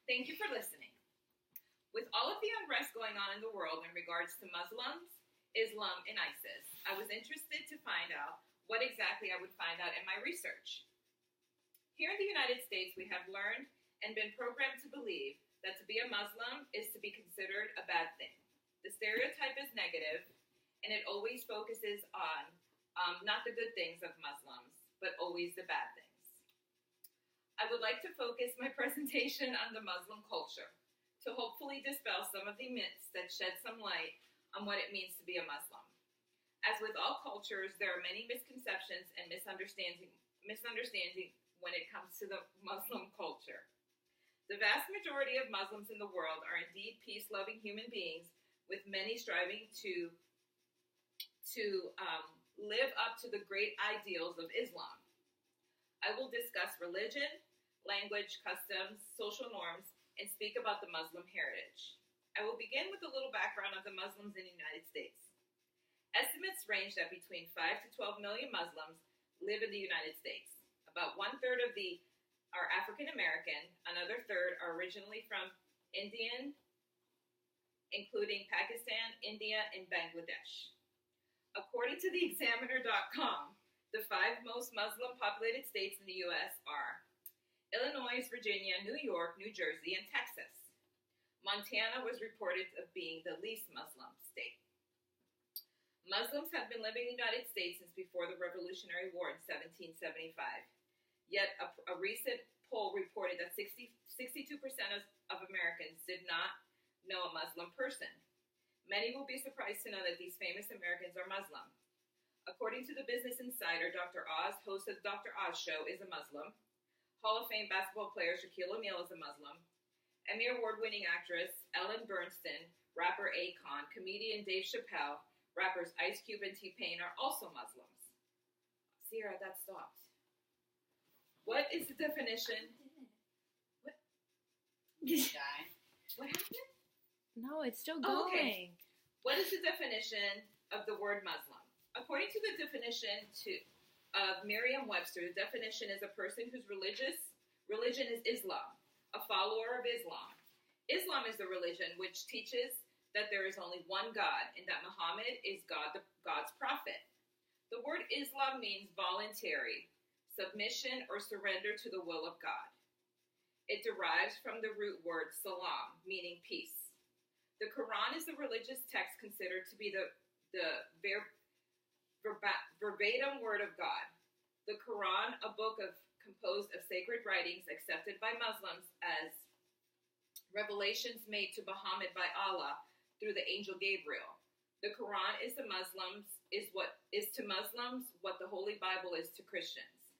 Thank you for listening. With all of the unrest going on in the world in regards to Muslims, Islam, and ISIS, I was interested to find out what exactly I would find out in my research. Here in the United States, we have learned and been programmed to believe that to be a Muslim is to be considered a bad thing. The stereotype is negative, and it always focuses on not the good things of Muslims, but always the bad things. I would like to focus my presentation on the Muslim culture to hopefully dispel some of the myths that shed some light on what it means to be a Muslim. As with all cultures, there are many misconceptions and misunderstanding when it comes to the Muslim culture. The vast majority of Muslims in the world are indeed peace-loving human beings, with many striving to live up to the great ideals of Islam. I will discuss religion, language, customs, social norms, and speak about the Muslim heritage. I will begin with a little background of the Muslims in the United States. Estimates range that between 5 to 12 million Muslims live in the United States. About 1/3 of are African American, another third are originally from Indian, including Pakistan, India, and Bangladesh. According to the Examiner.com, the 5 most Muslim populated states in the U.S. are Illinois, Virginia, New York, New Jersey, and Texas. Montana was reported of being the least Muslim state. Muslims have been living in the United States since before the Revolutionary War in 1775. Yet a recent poll reported that 62% of Americans did not know a Muslim person. Many will be surprised to know that these famous Americans are Muslim. According to the Business Insider, Dr. Oz, host of the Dr. Oz Show, is a Muslim. Hall of Fame basketball player Shaquille O'Neal is a Muslim. Emmy Award-winning actress Ellen Bernstein, rapper Akon, comedian Dave Chappelle, rappers Ice Cube and T-Pain are also Muslims. Sierra, that stopped. What is the definition? What? What happened? No, it's still Oh, going. okay. What is the definition of the word Muslim? According to the definition of Merriam-Webster, the definition is a person whose religion is Islam, a follower of Islam. Islam is the religion which teaches that there is only one God and that Muhammad is God's prophet. The word Islam means voluntary, submission or surrender to the will of God. It derives from the root word salam, meaning peace. The Quran is the religious text considered to be the verbatim word of God. The Quran, a book composed of sacred writings accepted by Muslims as revelations made to Muhammad by Allah through the angel Gabriel. The Quran is to Muslims what the Holy Bible is to Christians.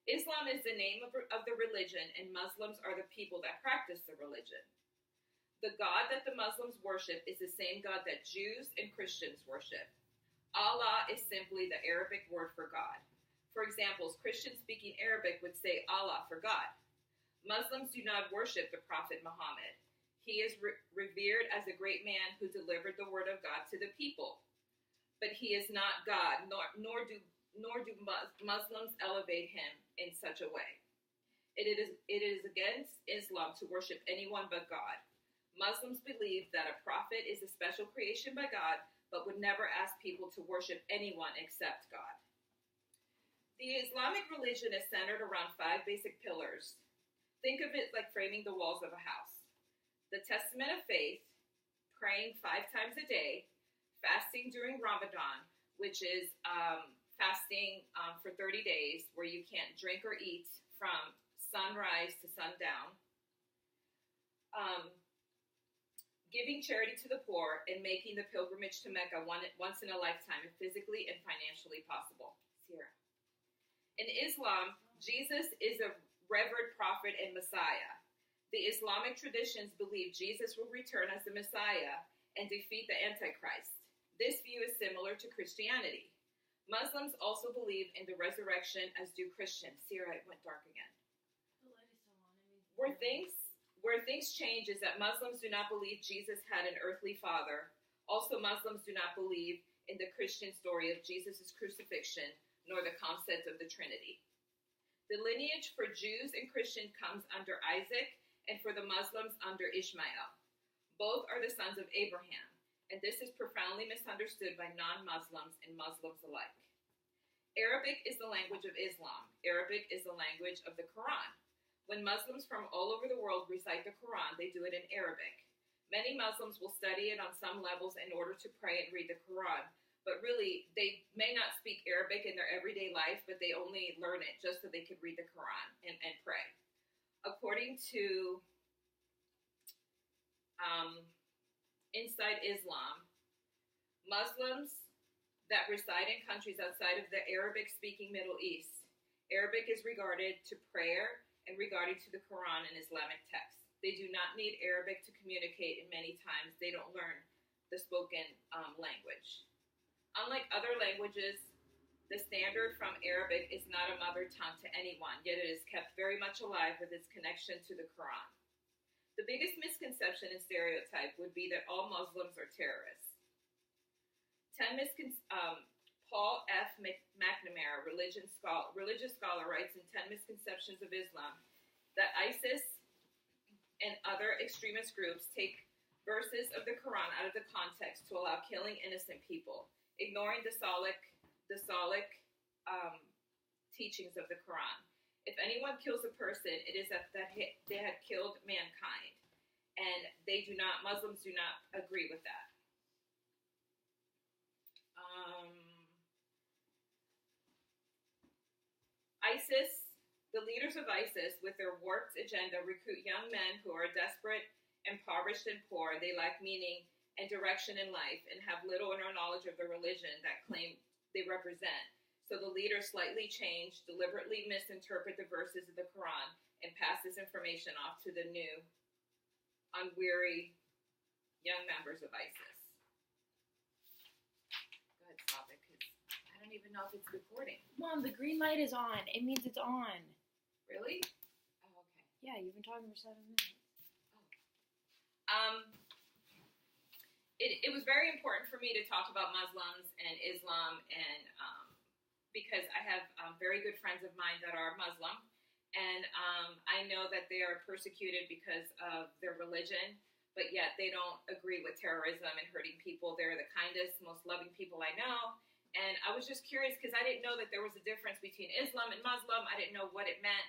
Islam is the name of the religion, and Muslims are the people that practice the religion. The God that the Muslims worship is the same God that Jews and Christians worship. Allah is simply the Arabic word for God. For example, Christians speaking Arabic would say Allah for God. Muslims do not worship the Prophet Muhammad. He is revered as a great man who delivered the word of God to the people. But he is not God, nor do Muslims elevate him in such a way. It is against Islam to worship anyone but God. Muslims believe that a prophet is a special creation by God, but would never ask people to worship anyone except God. The Islamic religion is centered around 5 basic pillars. Think of it like framing the walls of a house. The Testament of Faith, praying 5 times a day, fasting during Ramadan, which is fasting for 30 days where you can't drink or eat from sunrise to sundown, giving charity to the poor, and making the pilgrimage to Mecca once in a lifetime if physically and financially possible. Sierra. In Islam, Jesus is a revered prophet and Messiah. The Islamic traditions believe Jesus will return as the Messiah and defeat the Antichrist. This view is similar to Christianity. Muslims also believe in the resurrection, as do Christians. Sierra, it went dark again. The light is still on. Where things change is that Muslims do not believe Jesus had an earthly father. Also, Muslims do not believe in the Christian story of Jesus' crucifixion, nor the concept of the Trinity. The lineage for Jews and Christians comes under Isaac and for the Muslims under Ishmael. Both are the sons of Abraham, and this is profoundly misunderstood by non-Muslims and Muslims alike. Arabic is the language of Islam. Arabic is the language of the Quran. When Muslims from all over the world recite the Quran, they do it in Arabic. Many Muslims will study it on some levels in order to pray and read the Quran, but really, they may not speak Arabic in their everyday life, but they only learn it just so they could read the Quran and pray. According to Inside Islam, Muslims that reside in countries outside of the Arabic-speaking Middle East, Arabic is regarded to prayer and regarding to the Quran and Islamic texts. They do not need Arabic to communicate, and many times they don't learn the spoken language. Unlike other languages, the standard from Arabic is not a mother tongue to anyone, yet it is kept very much alive with its connection to the Quran. The biggest misconception and stereotype would be that all Muslims are terrorists. Paul F. McNamara, religious scholar, writes in 10 Misconceptions of Islam that ISIS and other extremist groups take verses of the Quran out of the context to allow killing innocent people, ignoring the Salih teachings of the Quran. If anyone kills a person, it is that they had killed mankind, and Muslims do not agree with that. The leaders of ISIS, with their warped agenda, recruit young men who are desperate, impoverished, and poor. They lack meaning and direction in life and have little or no knowledge of the religion that claim they represent. So the leaders slightly change, deliberately misinterpret the verses of the Quran, and pass this information off to the new, unwary young members of ISIS. Go ahead, stop it, because I don't even know if it's recording. Mom, the green light is on. It means it's on. Really? Oh, okay. Yeah, you've been talking for 7 minutes. It was very important for me to talk about Muslims and Islam, and because I have very good friends of mine that are Muslim, and I know that they are persecuted because of their religion, but yet they don't agree with terrorism and hurting people. They're the kindest, most loving people I know, and I was just curious because I didn't know that there was a difference between Islam and Muslim. I didn't know what it meant,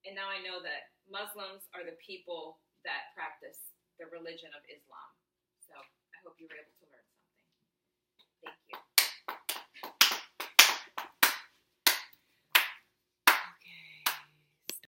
and now I know that Muslims are the people that practice the religion of Islam. So I hope you were able to